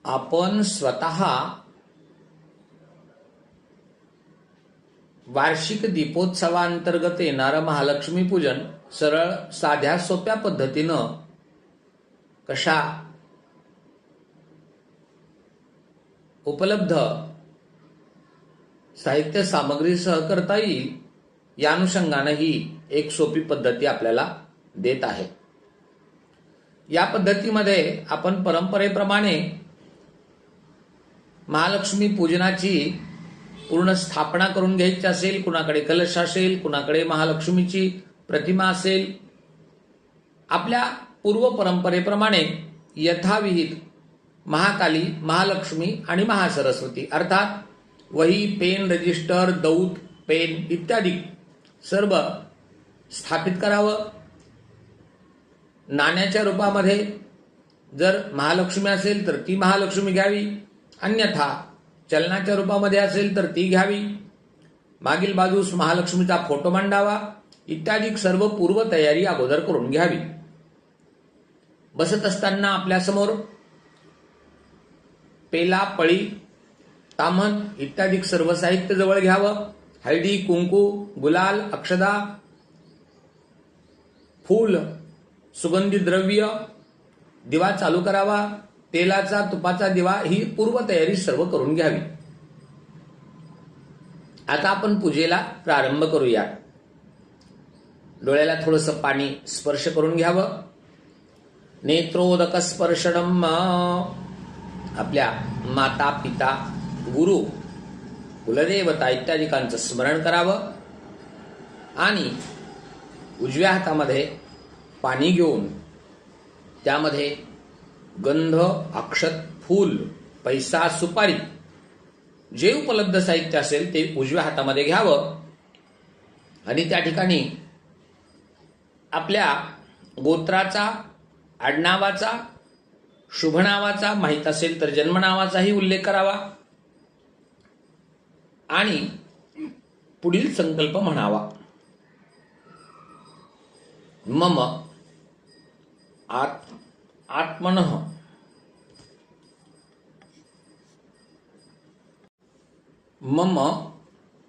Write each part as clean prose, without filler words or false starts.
आपण स्वतः वार्षिक दीपोत्सवांतर्गत येणारं महालक्ष्मी पूजन सरळ साध्या सोप्या पद्धतीनं कशा उपलब्ध साहित्य सामग्रीसह करता येईल या अनुषंगाने ही एक सोपी पद्धती आपल्याला देत आहे। या पद्धतीमध्ये आपण परंपरेप्रमाणे महालक्ष्मी पूजनाची पूर्ण स्थापना करून घ्यायची असेल, कुणाकडे कलश असेल, कुणाकडे महालक्ष्मीची प्रतिमा असेल, आपल्या पूर्व परंपरेप्रमाणे यथाविहित महाकाली, महालक्ष्मी आणि महासरस्वती अर्थात वही, पेन, रजिस्टर, दौत, पेन इत्यादी सर्व स्थापित करावं। नाण्याच्या रूपामध्ये जर महालक्ष्मी असेल तर ती महालक्ष्मी घ्यावी, अन्यथा चलनाच्या रूपामध्ये असेल तर ती घ्यावी, मागील बाजूस महालक्ष्मीचा फोटो मांडावा इत्यादी सर्व पूर्व तयारी अगोदर करून घ्यावी। बसत असताना आपल्यासमोर पेला, पळी, ताम्हण इत्यादी सर्व साहित्य जवळ घ्यावं। हळदी, कुंकू, गुलाल, अक्षदा, फूल, सुगंधी द्रव्य, दिवा चालू करावा। तेलाचा, तुपाचा दिवा ही पूर्व तयारी सर्व करून घ्यावी। आता आपण पूजेला प्रारंभ करूया। डोळ्याला थोडंसं पाणी स्पर्श करून घ्यावं। नेत्रोदक स्पर्शनम, आपल्या माता, पिता, गुरु, कुलदेवता इत्यादिकांचं स्मरण करावं आणि उजव्या हातामध्ये पाणी घेऊन त्यामध्ये गंध, अक्षत, फूल, पैसा, सुपारी जे उपलब्ध साहित्य असेल ते उजव्या हातामध्ये घ्यावं आणि त्या ठिकाणी आपल्या गोत्राचा, आडनावाचा, शुभनावाचा, माहीत असेल तर जन्मनावाचाही उल्लेख करावा आणि पुढील संकल्प म्हणावा। मम आत्मनः मम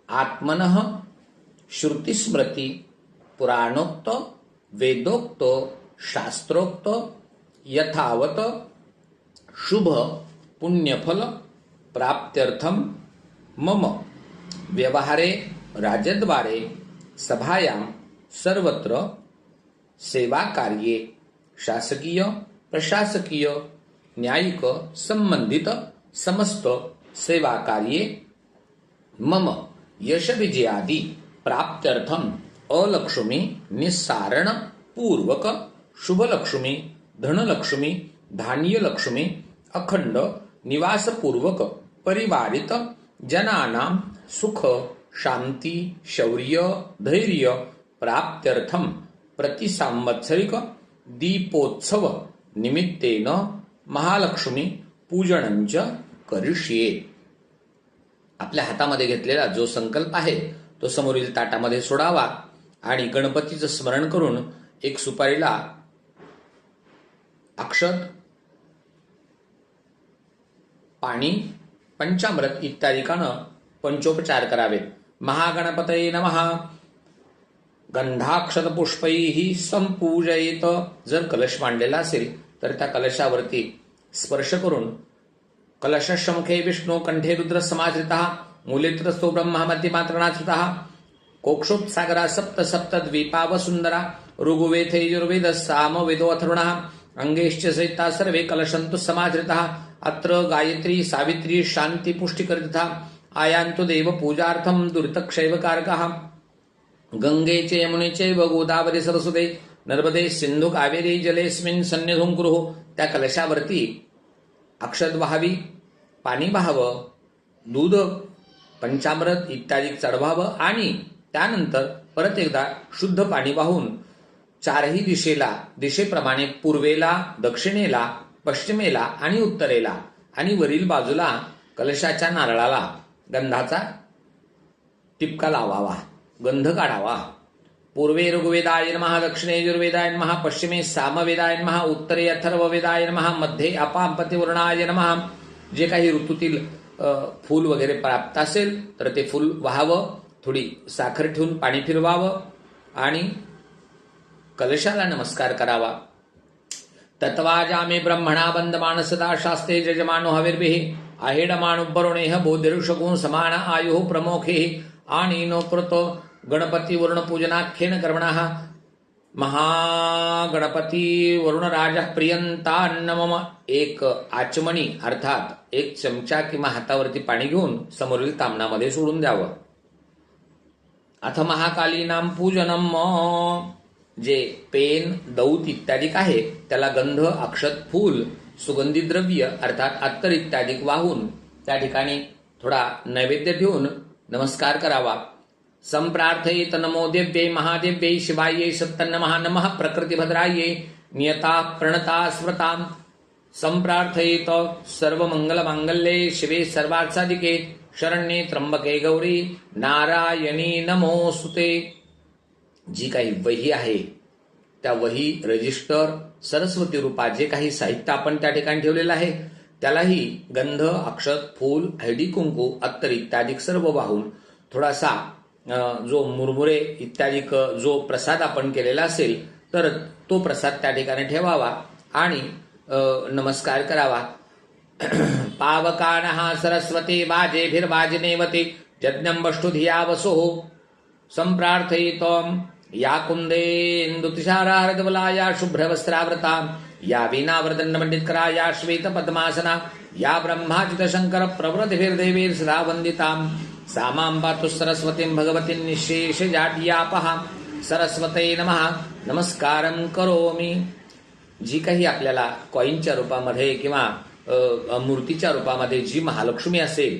आत्मनः श्रुतिस्मृती पुराणोक्त वेदोक्त शास्त्रोक्त यथावत शुभ पुण्यफल प्राप्त्यर्थम मम व्यवहारे राजद्वारे सभायां सर्वत्र सेवा कार्ये शासकीय, प्रशासकीय, न्यायिक संबंधित समस्त सेवा कार्ये मम यश विजयादि प्राप्त्यर्थम अलक्ष्मी निस्सारण पूर्वक शुभलक्ष्मी, धनलक्ष्मी, धान्यलक्ष्मी अखंड निवासपूर्वक परिवारित जनानां सुख, शांति, शौर्य, धैर्य प्राप्त्यर्थम प्रतिसांवत्सरिक दीपोत्सव निमित्तेन महालक्ष्मी पूजनंच करिष्ये। आपल्या हातामध्ये घेतलेला जो संकल्प आहे तो समोरील ताटामध्ये सोडावा आणि गणपतीचं स्मरण करून एक सुपारीला अक्षत, पाणी, पंचामृत इत्यादिकानं पंचोपचार करावेत। महागणपतये नमः गंधाक्षत पुष्पैः संपूजयेत। जर कलश मांडलेला असेल तर त्या कलशावरती स्पर्श करून कलशशंखे विष्णू कंठे रुद्र समाश्रितः मूलेत्रस्थो ब्रह्मा मध्यमात्रणाश्रितः कोक्षोत्सागरा सप्त सप्त द्वीपा वसुंदरा ऋग्वेदे यजुर्वेद सामवेदो अथर्वणः अंगेश्च सहिता सर्वे कलशन्तु समाश्रितः अत्र गायत्री सावित्री शांति पुष्टिकरितः आयान्तु देव पूजार्थं दुरितक्षैवकारकः गंगे च यमुने चैव गोदावरी सरस्वती नर्मदे सिंधु कावेरी जलेस्मिन् सन्निधुं कुरुः। त्या कलशावरती अक्षत व्हावी, पाणी व्हावं, दूध, पंचामृत इत्यादी चढवावं आणि त्यानंतर परत एकदा शुद्ध पाणी वाहून चारही दिशेप्रमाणे पूर्वेला, दक्षिणेला, पश्चिमेला आणि उत्तरेला आणि वरील बाजूला कलशाच्या नारळाला गंधाचा टिपका लावावा, गंध काढावा। पूर्वे ऋग्वेदाय नमः, दक्षिणे यजुर्वेदाय नमः, पश्चिमे सामवेदाय नमः, उत्तरे अथर्ववेदाय नमः, मध्ये अपापतिवर्णाय नमः, जे काही ऋतूतील फूल वगैरे प्राप्त असेल तर ते फूल व्हावं, थोडी साखर ठेवून पाणी फिरवावं आणि कलशाला नमस्कार करावा. तत्वाजामे ब्रह्मणा वंदमान सदा शास्त्रे जजमानो हविर्भिः आहेडमानु वरुणेह बोधिरुषगुण समान आयुः प्रमुखेः आणीनो कृतो गणपती वरुण पूजनाख्येन कर्मणः महागणपती वरुणराज प्रियंतान्न मम. एक आचमनी अर्थात एक चमचा किंवा हातावरती पाणी घेऊन समोरील तामणामध्ये सोडून द्यावं. अथ महाकालीनाम पूजनम. जे पेन, दौत इत्यादी आहे त्याला गंध, अक्षत, फूल, सुगंधी द्रव्य अर्थात अत्तर इत्यादी वाहून त्या ठिकाणी थोडा नैवेद्य ठेवून नमस्कार करावा. संप्रार्थयेत नमो देव्यै महादेव्यै शिवायै सत्तन्नमः नमः प्रकृतिभद्रायै नियता प्रणता स्मृताम्. संप्रार्थयेत सर्वमंगलमांगल्ये शिवे सर्वार्थसाधिके शरण्ये त्र्यंबके गौरी नारायणी नमोस्तुते. जी काही वही आहे त्या वही, रजिस्टर, सरस्वती रूपा जे काही साहित्य आपण त्या ठिकाणी ठेवलेलं आहे त्यालाही गंध, अक्षत, फूल, हळदी कुंकू, अत्तर इत्यादी सर्व वाहून थोडासा जो मुरमुरे इत्यादी जो प्रसाद आपण केलेला असेल तर तो प्रसाद त्या ठिकाणी ठेवावा आणि नमस्कार करावा. पावकानः सरस्वती वाजेभिर्वाजिनेवते यज्ञं वष्टु धिया वसोः. संप्रार्थयितोम या कुंदेन्दुतिशारारदवलाया शुभ्रवस्त्रावृता या वीणावरदण्डमण्डितकरा या श्वेत पद्मासना या ब्रह्माचित शंकर प्रवृतिभिर्देवीर् सदा वन्दिताम्. सा मां पातु सरस्वतीं भगवतीं निःशेषजाड्यापहा. सरस्वते नमः नमस्कारं करोमि. जी काही आपल्याला कॉईनच्या रूपामध्ये किंवा मूर्तीच्या रूपामध्ये जी महालक्ष्मी असेल,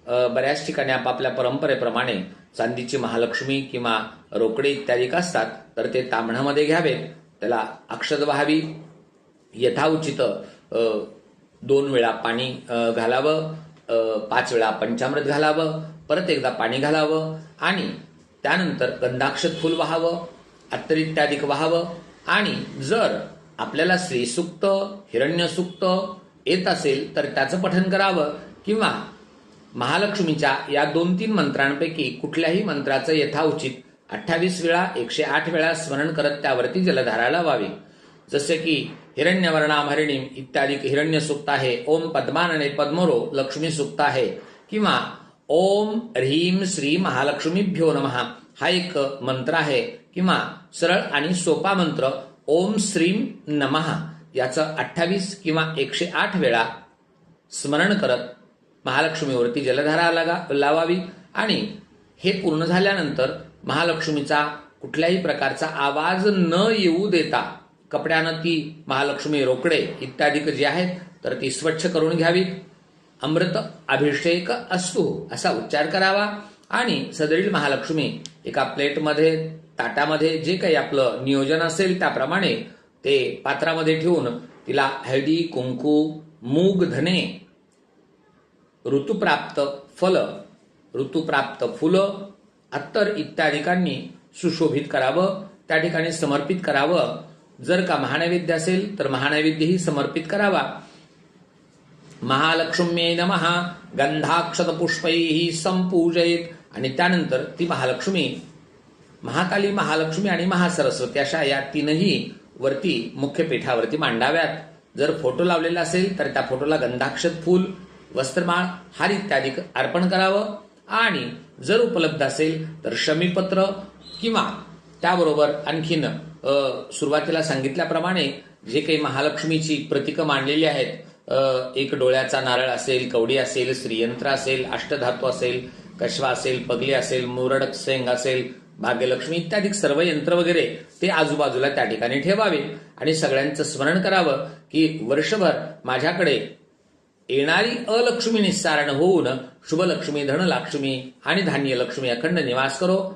बऱ्याच ठिकाणी आपापल्या परंपरेप्रमाणे चांदीची महालक्ष्मी किंवा रोकडे इत्यादी असतात तर ते ताम्हणामध्ये घ्यावेत. त्याला अक्षत व्हावी, यथाउचित 2 वेळा पाणी घालावं, 5 वेळा पंचामृत घालावं, परत एकदा पाणी घालावं आणि त्यानंतर गंधाक्षत फूल व्हावं, अत्तर इत्यादी व्हावं. आणि जर आपल्याला श्रीसूक्त, हिरण्यसूक्त येत असेल तर त्याचं पठण करावं किंवा महालक्ष्मीच्या या 2-3 मंत्रांपैकी कुठल्याही मंत्राचं यथाउचित 28 वेळा 108 वेळा स्मरण करत त्यावरती जलधारा लावावी. जसे की हिरण्यवर्णाम हरिणीम इत्यादी हिरण्य सूक्त आहे, ओम पद्मानने पद्मरो लक्ष्मी सूक्त आहे किंवा ओम ह्रीम श्री महालक्ष्मीभ्यो नमः हा एक मंत्र आहे किंवा सरळ आणि सोपा मंत्र ओम श्रीम नमः याचं 28 किंवा 108 वेळा स्मरण करत महालक्ष्मीवरती जलधारा लावावी. आणि हे पूर्ण झाल्यानंतर महालक्ष्मीचा कुठल्याही प्रकारचा आवाज न येऊ देता कपड्यानं ती महालक्ष्मी रोकडे इत्यादी जी आहेत तर ती स्वच्छ करून घ्यावीत. अमृत अभिषेक असतो असा उच्चार करावा आणि सदरील महालक्ष्मी एका प्लेटमध्ये, ताटामध्ये जे काही आपलं नियोजन असेल त्याप्रमाणे ते पात्रामध्ये ठेवून तिला हळदी, कुंकू, मूग, धने, ऋतुप्राप्त फल, ऋतुप्राप्त फुलं, अत्तर इत्यादिकांनी सुशोभित करावं, त्या ठिकाणी समर्पित करावं. जर का महानैवेद्य असेल तर महानैवेद्यही समर्पित करावा. महालक्ष्म्यै नमः गंधाक्षत पुष्पैः संपूजयेत. आणि त्यानंतर ती महालक्ष्मी, महाकाली, महालक्ष्मी आणि महासरस्वती अशा या 3ही वरती मुख्य पीठावरती मांडाव्यात. जर फोटो लावलेला असेल तर त्या फोटोला गंधाक्षत फूल, वस्त्रमाळ, हार इत्यादी अर्पण करावं. आणि जर उपलब्ध असेल तर शमीपत्र किंवा त्याबरोबर आणखीन सुरुवातीला सांगितल्याप्रमाणे जे काही महालक्ष्मीची प्रतीकं मांडलेली आहेत, एक डोळ्याचा नारळ असेल, कवडी असेल, श्रीयंत्र असेल, अष्टधातू असेल, कश्वा असेल, पगली असेल, मुरड सेंग असेल, भाग्यलक्ष्मी इत्यादी सर्व यंत्र वगैरे ते आजूबाजूला त्या ठिकाणी ठेवावे आणि सगळ्यांचं स्मरण करावं की वर्षभर माझ्याकडे येणारी अलक्ष्मी निस्सारण होऊन शुभलक्ष्मी, धनलक्ष्मी आणि धान्यलक्ष्मी अखंड निवास करो.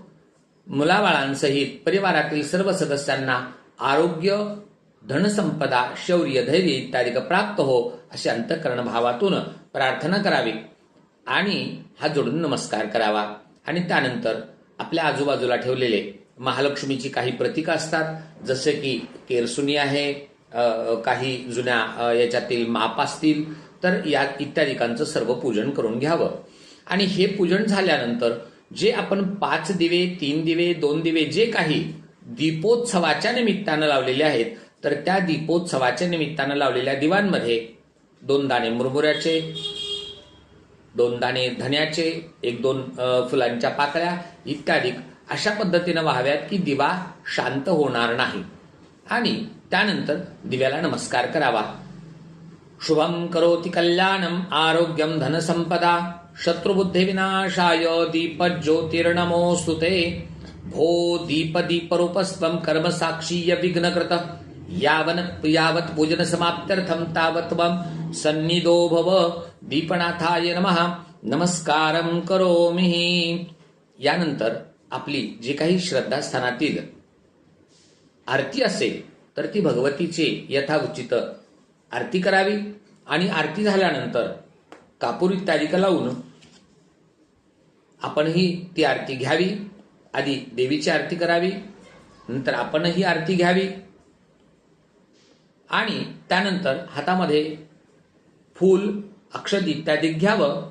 मुलाबाळांसहित परिवारातील सर्व सदस्यांना आरोग्य, धनसंपदा, शौर्य, धैर्य इत्यादी प्राप्त हो अशी अंतःकरण भावातून प्रार्थना करावी आणि हात जोडून नमस्कार करावा. आणि त्यानंतर आपल्या आजूबाजूला ठेवलेले महालक्ष्मीची काही प्रतीकं असतात, जसे की केरसुनी आहे, काही जुन्या याच्यातील माप असतील, तर या इत्यादिकांचं सर्व पूजन करून घ्यावं. आणि हे पूजन झाल्यानंतर जे आपण 5 दिवे, 3 दिवे, 2 दिवे जे काही दीपोत्सवाच्या निमित्तानं लावलेले आहेत, तर त्या दीपोत्सवाच्या निमित्तानं लावलेल्या दिवांमध्ये 2 दाणे मुरमुऱ्याचे, 2 दाणे धन्याचे, 1-2 फुलांच्या पाकळ्या इत्यादी अशा पद्धतीनं व्हाव्यात की दिवा शांत होणार नाही. आणि त्यानंतर दिव्याला नमस्कार करावा. शुभम करोति कल्याणम आरोग्यम धनसंपदा शत्रुबुद्धी विनाशाय दीप ज्योतिर्नमोस्तुते. भो दीप दीपरूपस्त्वं कर्म साक्षीय विघ्नकृत यावत पूजन समाप्त्यर्थम तावत त्वं सन्निधो भव. दीपनाथाय नमः नमस्कारं करोमि. यानंतर आपली जी काही श्रद्धास्थानातील आरती असेल तर ती भगवतीची यथाउचित आरती करावी. आणि आरती झाल्यानंतर कापूर इत्यादी लावून आपणही ती आरती घ्यावी. आधी देवीची आरती करावी, नंतर आपणही आरती घ्यावी. आणि त्यानंतर हातामध्ये फूल, अक्षत इत्यादी घ्यावं.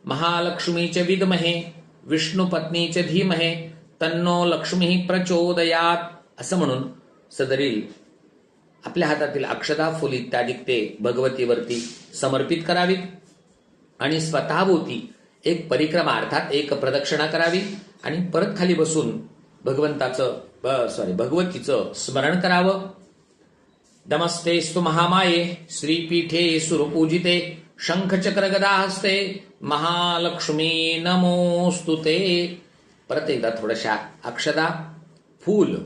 महालक्ष्मीचे विद्महे विष्णुपत्नीचे धीमहे तन्नो लक्ष्मी प्रचोदयात असं म्हणून सदरील आपल्या हातातील अक्षता, फुल इत्यादी ते भगवतीवरती समर्पित करावीत. आणि स्वतःभोवती एक परिक्रमा अर्थात एक प्रदक्षिणा करावी. आणि परत खाली बसून भगवतीचं स्मरण करावं. नमस्तेस्तु महामाये श्रीपीठे सुरपूजिते शंखचक्र गदा हस्ते महालक्ष्मी नमोस्तुते. परत एकदा थोड्याशा अक्षता, फूल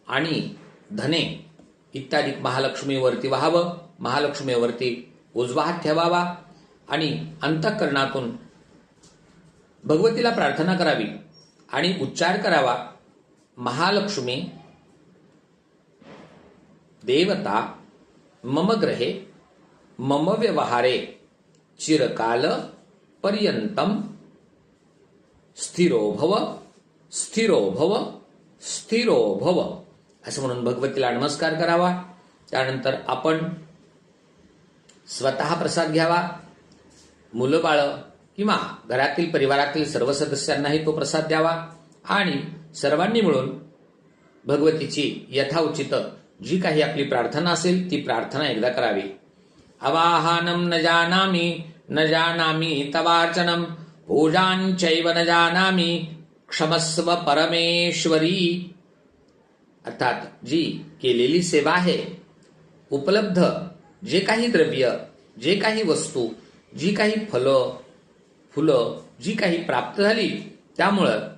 आणि धने इत्यादी महालक्ष्मीवरती व्हावं. महालक्ष्मीवरती उजवा हात ठेवावा आणि अंतःकरणातून भगवतीला प्रार्थना करावी आणि उच्चार करावा. महालक्ष्मी देवता मम ग्रहे मम व्यवहारे चिरकाल पर्यंतम स्थिरो भव स्थिरो भव स्थिरो भव असं म्हणून भगवतीला नमस्कार करावा. त्यानंतर आपण स्वतः प्रसाद घ्यावा. मुलं बाळ किंवा घरातील परिवारातील सर्व सदस्यांनाही तो प्रसाद द्यावा. आणि सर्वांनी मिळून भगवतीची यथाउचित जी काही आपली प्रार्थना असेल ती प्रार्थना एकदा करावी. अवाहनम न जानामी तवार्चनम पूजांचैव न जानामी क्षमस्व परमेश्वरी. अर्थात जी केलेली सेवा आहे, उपलब्ध जे काही द्रव्य, जे काही वस्तू, जी काही फुलं जी काही प्राप्त झाली, त्यामुळं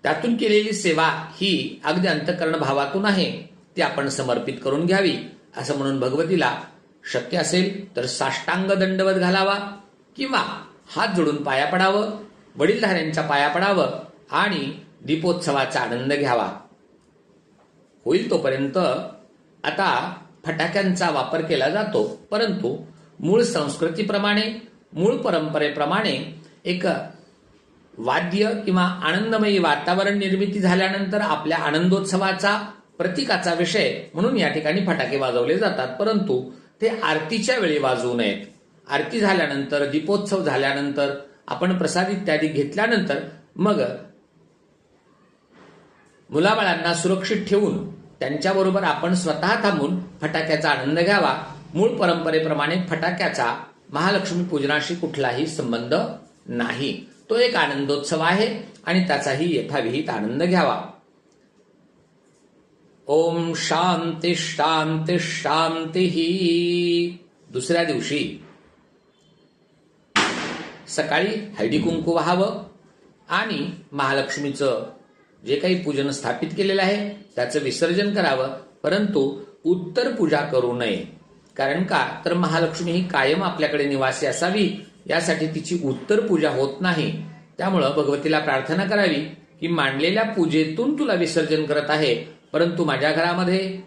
त्यातून केलेली सेवा ही अगदी अंतःकरण भावातून आहे, ती आपण समर्पित करून घ्यावी. असं म्हणून भगवतीला शक्य असेल तर साष्टांग दंडवत घालावा किंवा हात जोडून पाया पडावं, वडीलधाऱ्यांच्या पाया पडावं आणि दीपोत्सवाचा आनंद घ्यावा. होईल तोपर्यंत आता फटाक्यांचा वापर केला जातो, परंतु मूळ संस्कृतीप्रमाणे, मूळ परंपरेप्रमाणे एक वाद्य किंवा आनंदमयी वातावरण निर्मिती झाल्यानंतर आपल्या आनंदोत्सवाचा प्रतीकाचा विषय म्हणून या ठिकाणी फटाके वाजवले जातात. परंतु ते आरतीच्या वेळी वाजवू नयेत. आरती झाल्यानंतर, दीपोत्सव झाल्यानंतर, आपण प्रसाद इत्यादी घेतल्यानंतर मग मुलाबाळांना सुरक्षित ठेवून त्यांच्याबरोबर आपण स्वतः थांबून फटाक्याचा आनंद घ्यावा. मूळ परंपरेप्रमाणे फटाक्याचा महालक्ष्मी पूजनाशी कुठलाही संबंध नाही. तो एक आनंदोत्सव आहे आणि त्याचाही यथाविहित आनंद घ्यावा. ओम शांती शांती शांती. दुसऱ्या दिवशी सकाळी हळदी कुंकू व्हावं आणि महालक्ष्मीचं जे काही पूजन स्थापित केलेलं आहे त्याचं विसर्जन करावं. परंतु उत्तर पूजा करू नये. कारण का तर महालक्ष्मी ही कायम आपल्याकडे निवासी असावी, यासाठी तिची उत्तर पूजा होत नाही. त्यामुळं भगवतीला प्रार्थना करावी की मांडलेल्या पूजेतून तुला विसर्जन करत आहे, परंतु माझ्या घरामध्ये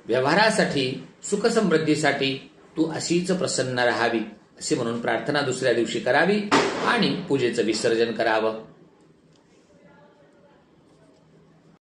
व्यवहारासाठी, सुखसमृद्धीसाठी तू अशीच प्रसन्न राहावी, असे म्हणून प्रार्थना दुसऱ्या दिवशी करावी आणि पूजेचं विसर्जन करावं.